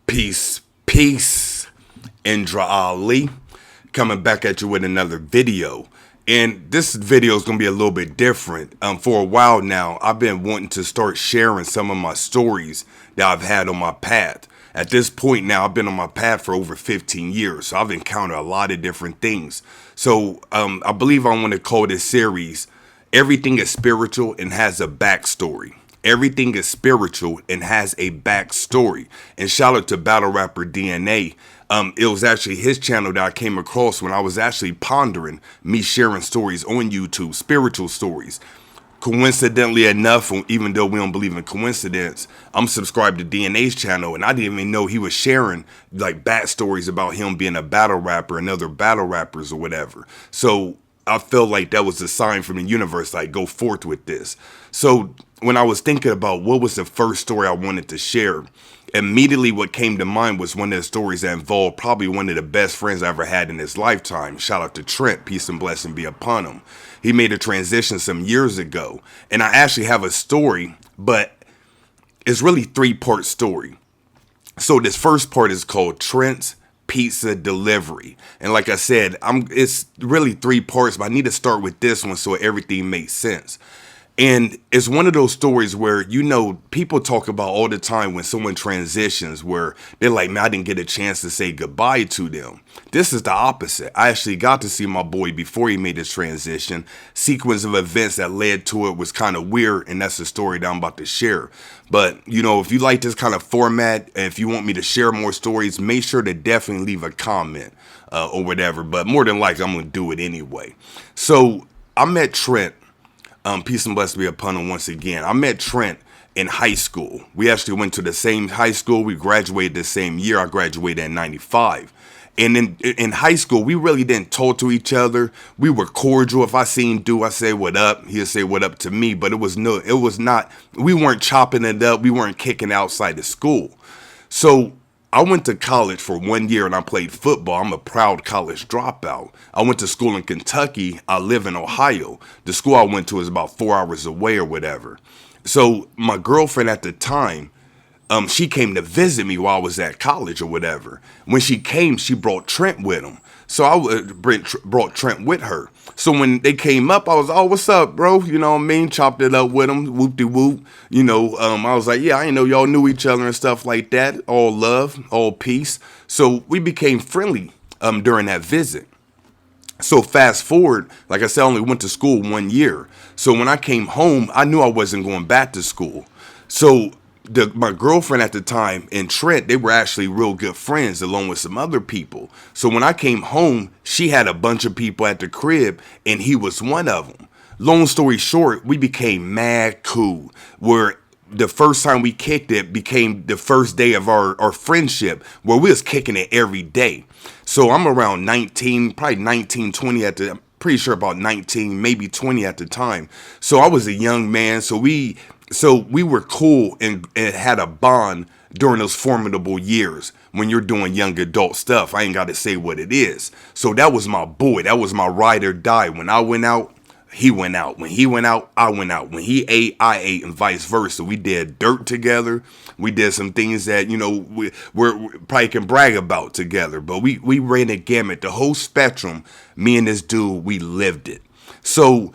Peace, peace. Indra Ali coming back at you with another video. And this video is going to be a little bit different. For a while now, I've been wanting to start sharing some of my stories that I've had on my path. At this point now, I've been on my path for over 15 years. So I've encountered a lot of different things. So I believe I want to call this series, Everything is Spiritual and Has a Backstory. Everything is spiritual and has a backstory. And shout out to battle rapper DNA. It was actually his channel that I came across when I was actually pondering me sharing stories on YouTube, spiritual stories. Coincidentally enough, even though we don't believe in coincidence, I'm subscribed to DNA's channel, and I didn't even know he was sharing like backstories about him being a battle rapper and other battle rappers or whatever. So I felt like that was a sign from the universe, like, go forth with this. So when I was thinking about what was the first story I wanted to share, immediately what came to mind was one of the stories that involved probably one of the best friends I ever had in his lifetime. Shout out to Trent, peace and blessing be upon him. He made a transition some years ago, and I actually have a story, but it's really three-part story. So this first part is called Trent's Pizza Delivery, and like I said, it's really three parts, but I need to start with this one so everything makes sense. And it's one of those stories where, you know, people talk about all the time when someone transitions where they're like, man, I didn't get a chance to say goodbye to them. This is the opposite. I actually got to see my boy before he made his transition. Sequence of events that led to it was kind of weird, and that's the story that I'm about to share. But, you know, if you like this kind of format, and if you want me to share more stories, make sure to definitely leave a comment or whatever. But more than likely, I'm going to do it anyway. So I met Trent. Peace and blessing be upon him once again. I met Trent in high school. We actually went to the same high school. We graduated the same year. I graduated in 95. And in high school, we really didn't talk to each other. We were cordial. If I seen dude, I say what up. He'd say what up to me. But it was not, we weren't chopping it up. We weren't kicking outside of school. So I went to college for 1 year and I played football. I'm a proud college dropout. I went to school in Kentucky. I live in Ohio. The school I went to is about 4 hours away or whatever. So my girlfriend at the time, she came to visit me while I was at college or whatever. When she came, she brought Trent with him. So I brought Trent with her. So when they came up, I was, oh, what's up, bro? You know what I mean? Chopped it up with them, whoop-de-whoop. You know, I was like, yeah, I didn't know y'all knew each other and stuff like that. All love, all peace. So we became friendly during that visit. So fast forward, like I said, I only went to school 1 year. So when I came home, I knew I wasn't going back to school. So my girlfriend at the time and Trent, they were actually real good friends along with some other people. So when I came home, she had a bunch of people at the crib and he was one of them. Long story short, we became mad cool, where the first time we kicked it became the first day of our friendship, where we was kicking it every day. So I'm around 19, probably 19, 20 I'm pretty sure about 19, maybe 20 at the time. So I was a young man. So we were cool and had a bond during those formidable years when you're doing young adult stuff. I ain't got to say what it is. So that was my boy. That was my ride or die. When I went out, he went out. When he went out, I went out. When he ate, I ate, and vice versa. We did dirt together. We did some things that, you know, we probably can brag about together. But we ran the gamut, the whole spectrum. Me and this dude, we lived it. So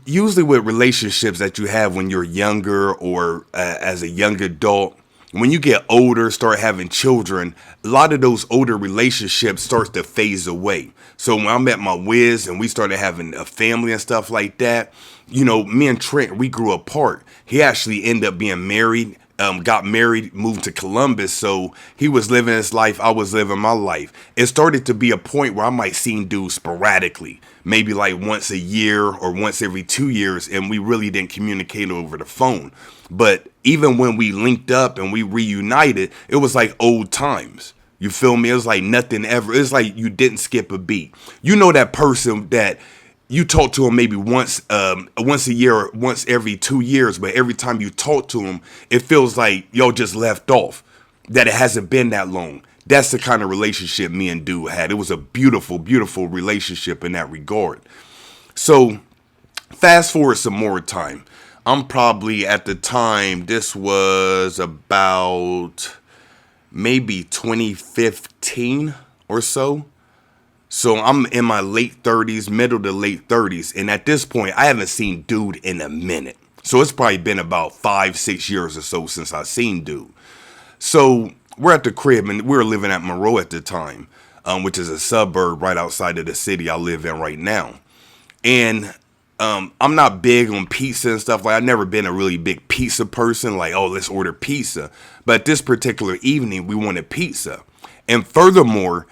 usually with relationships that you have when you're younger or as a young adult, when you get older, start having children, a lot of those older relationships start to phase away. So when I met my whiz and we started having a family and stuff like that, you know, me and Trent, we grew apart. He actually ended up being married, got married, moved to Columbus. So he was living his life. I was living my life. It started to be a point where I might see dudes sporadically, maybe like once a year or once every 2 years. And we really didn't communicate over the phone. But even when we linked up and we reunited, it was like old times. You feel me? It was like nothing ever. It's like you didn't skip a beat. You know that person that you talk to him maybe once a year or once every 2 years, but every time you talk to him, it feels like y'all just left off, that it hasn't been that long. That's the kind of relationship me and dude had. It was a beautiful, beautiful relationship in that regard. So fast forward some more time. I'm probably at the time, this was about maybe 2015 or so. So I'm in my late 30s, middle to late 30s. And at this point, I haven't seen dude in a minute. So it's probably been about 5-6 years or so since I seen dude. So we're at the crib, and we were living at Monroe at the time, which is a suburb right outside of the city I live in right now. And I'm not big on pizza and stuff. Like, I've never been a really big pizza person. Like, oh, let's order pizza. But this particular evening, we wanted pizza. And furthermore,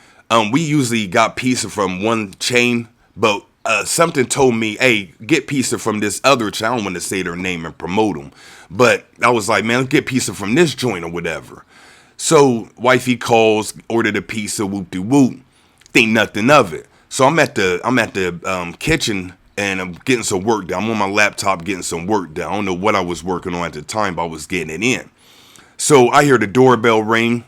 we usually got pizza from one chain, but something told me, hey, get pizza from this other chain. I don't want to say their name and promote them. But I was like, man, let's get pizza from this joint or whatever. So wifey calls, order the pizza, whoop-de-whoop, think nothing of it. So I'm at the kitchen, and I'm getting some work done. I'm on my laptop getting some work done. I don't know what I was working on at the time, but I was getting it in. So I hear the doorbell ring.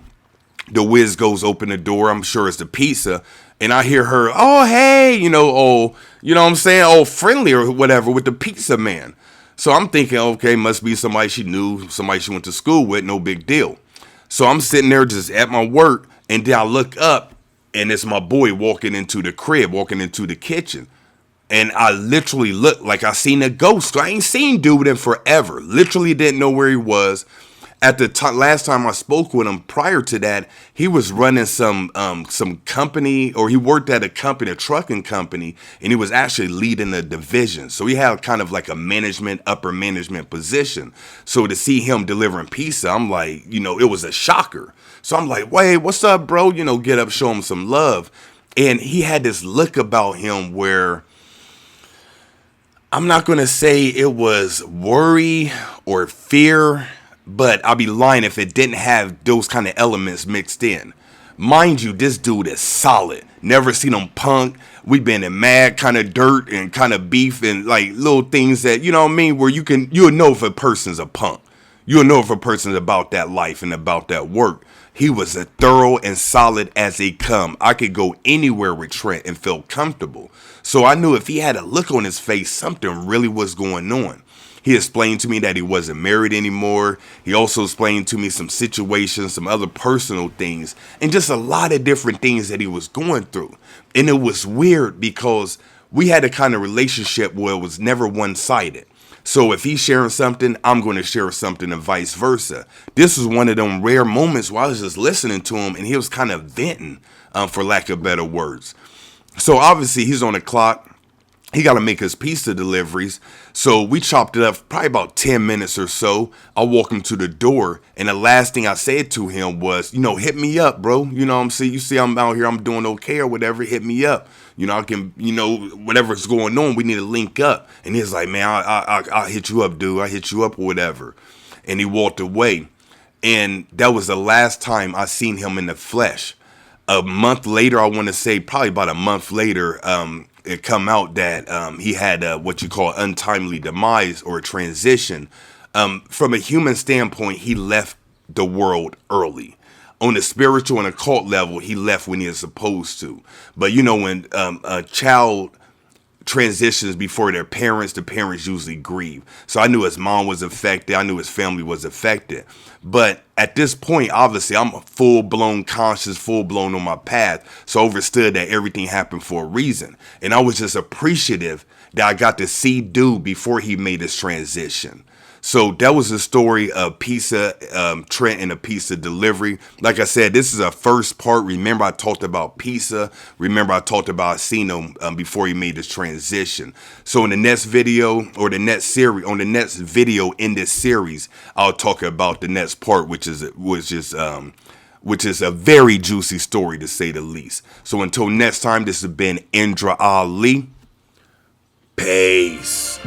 The whiz goes, open the door. I'm sure it's the pizza. And I hear her, oh, hey, what I'm saying? Oh, friendly or whatever with the pizza man. So I'm thinking, okay, must be somebody she knew, somebody she went to school with, no big deal. So I'm sitting there just at my work, and then I look up, and it's my boy walking into the crib, walking into the kitchen. And I literally looked like I seen a ghost. I ain't seen dude in forever. Literally didn't know where he was. At the last time I spoke with him prior to that, he was running some company, or he worked at a company, a trucking company, and he was actually leading a division. So he had kind of like a upper management position. So to see him delivering pizza, I'm like, it was a shocker. So I'm like, wait, what's up, bro? Get up, show him some love. And he had this look about him where, I'm not going to say it was worry or fear, but I'll be lying if it didn't have those kind of elements mixed in. Mind you, this dude is solid. Never seen him punk. We've been in mad kind of dirt and kind of beef and like little things that, where you'll know if a person's a punk. You'll know if a person's about that life and about that work. He was as thorough and solid as they come. I could go anywhere with Trent and feel comfortable. So I knew if he had a look on his face, something really was going on. He explained to me that he wasn't married anymore. He also explained to me some situations, some other personal things, and just a lot of different things that he was going through. And it was weird because we had a kind of relationship where it was never one-sided. So if he's sharing something, I'm going to share something and vice versa. This was one of them rare moments where I was just listening to him and he was kind of venting, for lack of better words. So obviously he's on the clock. He got to make his pizza deliveries. So we chopped it up probably about 10 minutes or so. I walk him to the door. And the last thing I said to him was, hit me up, bro. What I'm saying? You see I'm out here, I'm doing okay or whatever. Hit me up. I can, whatever's going on, we need to link up. And he's like, man, I'll hit you up, dude. I'll hit you up or whatever. And he walked away. And that was the last time I seen him in the flesh. A month later, I want to say probably about a month later, it come out that he had what you call untimely demise or a transition. From a human standpoint, he left the world early. On the spiritual and occult level, he left when he was supposed to. But when a child transitions before their parents, the parents usually grieve. So I knew his mom was affected. I knew his family was affected. But at this point, obviously, I'm full-blown conscious, full-blown on my path. So I understood that everything happened for a reason. And I was just appreciative that I got to see dude before he made his transition. So that was the story of pizza, Trent and a pizza delivery. Like I said, this is a first part. Remember, I talked about pizza. Remember, I talked about seeing him before he made his transition. So in the next video or the next series, on the next video in this series, I'll talk about the next part, which is a very juicy story to say the least. So until next time, this has been Indra Ali. Peace.